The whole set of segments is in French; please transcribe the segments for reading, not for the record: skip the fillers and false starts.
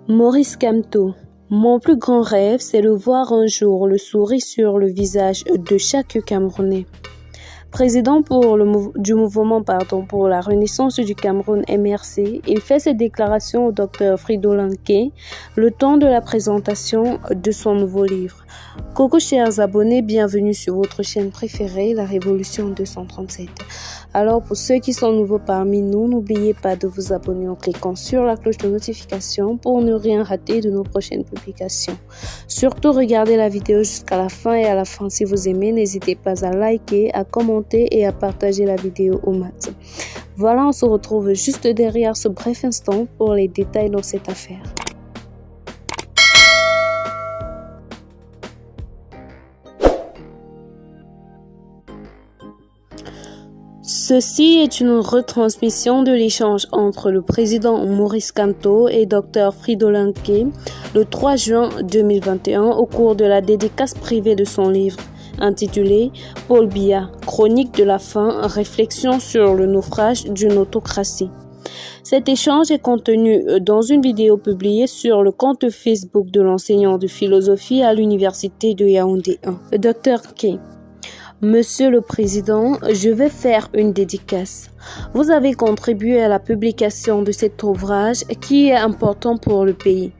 Maurice Kamto. Mon plus grand rêve, c'est de voir un jour le sourire sur le visage de chaque Camerounais. Président du mouvement pour la renaissance du Cameroun MRC, il fait ses déclarations au Dr Fridolin Keï le temps de la présentation de son nouveau livre. Coucou chers abonnés, bienvenue sur votre chaîne préférée, La Révolution 237. Alors pour ceux qui sont nouveaux parmi nous, n'oubliez pas de vous abonner en cliquant sur la cloche de notification pour ne rien rater de nos prochaines publications. Surtout regardez la vidéo jusqu'à la fin et à la fin si vous aimez, n'hésitez pas à liker, à commenter et à partager la vidéo au max. Voilà, on se retrouve juste derrière ce bref instant pour les détails dans cette affaire. Ceci est une retransmission de l'échange entre le président Maurice Kamto et Dr Fridolin Keï le 3 juin 2021 au cours de la dédicace privée de son livre intitulé Paul Biya, chronique de la faim, réflexion sur le naufrage d'une autocratie. Cet échange est contenu dans une vidéo publiée sur le compte Facebook de l'enseignant de philosophie à l'université de Yaoundé 1. Dr Keï. Monsieur le Président, je vais faire une dédicace. Vous avez contribué à la publication de cet ouvrage qui est important pour le pays.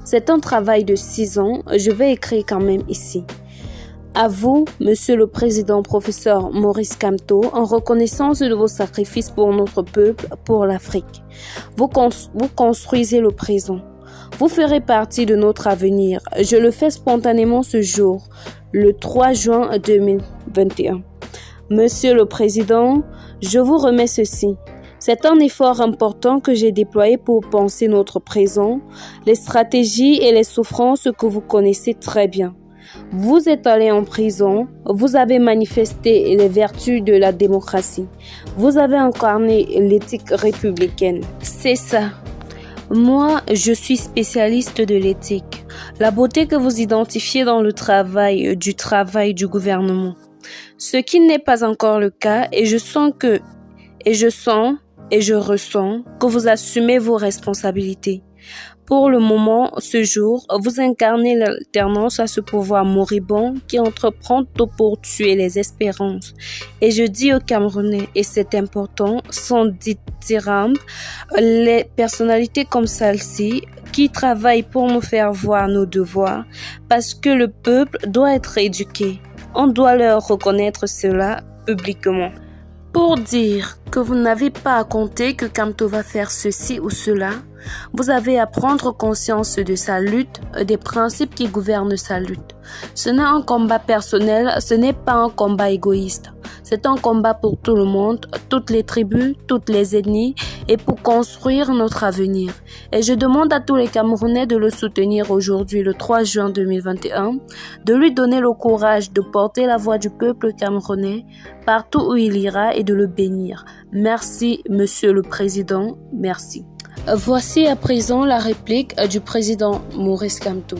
C'est un travail de 6 ans, je vais écrire quand même ici. À vous, Monsieur le Président professeur Maurice Kamto, en reconnaissance de vos sacrifices pour notre peuple, pour l'Afrique. Vous construisez le présent. Vous ferez partie de notre avenir. Je le fais spontanément ce jour, le 3 juin 2021. Monsieur le Président, je vous remets ceci. C'est un effort important que j'ai déployé pour penser notre présent, les stratégies et les souffrances que vous connaissez très bien. Vous êtes allé en prison, vous avez manifesté les vertus de la démocratie. Vous avez incarné l'éthique républicaine. C'est ça. Moi, je suis spécialiste de l'éthique, la beauté que vous identifiez dans le travail du gouvernement. Ce qui n'est pas encore le cas et je ressens que vous assumez vos responsabilités. Pour le moment, ce jour, vous incarnez l'alternance à ce pouvoir moribond qui entreprend tout pour tuer les espérances. Et je dis aux Camerounais, et c'est important, sont dithyrambiques, les personnalités comme celle-ci qui travaillent pour nous faire voir nos devoirs, parce que le peuple doit être éduqué. On doit leur reconnaître cela publiquement. Pour dire que vous n'avez pas à compter que Kamto va faire ceci ou cela, vous avez à prendre conscience de sa lutte, des principes qui gouvernent sa lutte. Ce n'est un combat personnel, ce n'est pas un combat égoïste. C'est un combat pour tout le monde, toutes les tribus, toutes les ethnies et pour construire notre avenir. Et je demande à tous les Camerounais de le soutenir aujourd'hui, le 3 juin 2021, de lui donner le courage de porter la voix du peuple camerounais partout où il ira et de le bénir. Merci, Monsieur le Président, merci. Voici à présent la réplique du président Maurice Kamto.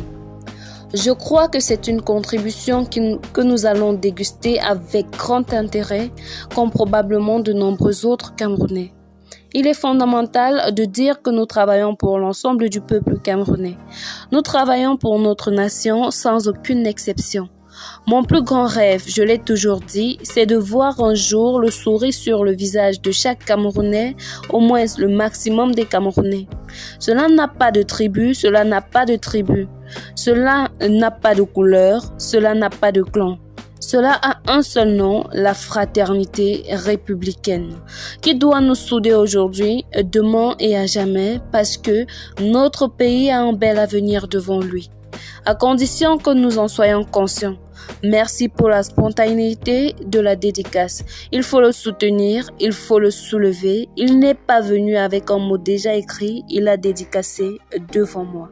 Je crois que c'est une contribution que nous allons déguster avec grand intérêt, comme probablement de nombreux autres Camerounais. Il est fondamental de dire que nous travaillons pour l'ensemble du peuple camerounais. Nous travaillons pour notre nation sans aucune exception. Mon plus grand rêve, je l'ai toujours dit, c'est de voir un jour le sourire sur le visage de chaque Camerounais, au moins le maximum des Camerounais. Cela n'a pas de tribu, cela n'a pas de tribu. Cela n'a pas de couleur, cela n'a pas de clan. Cela a un seul nom, la fraternité républicaine, qui doit nous souder aujourd'hui, demain et à jamais, parce que notre pays a un bel avenir devant lui, à condition que nous en soyons conscients. Merci pour la spontanéité de la dédicace. Il faut le soutenir, il faut le soulever. Il n'est pas venu avec un mot déjà écrit, il a dédicacé devant moi.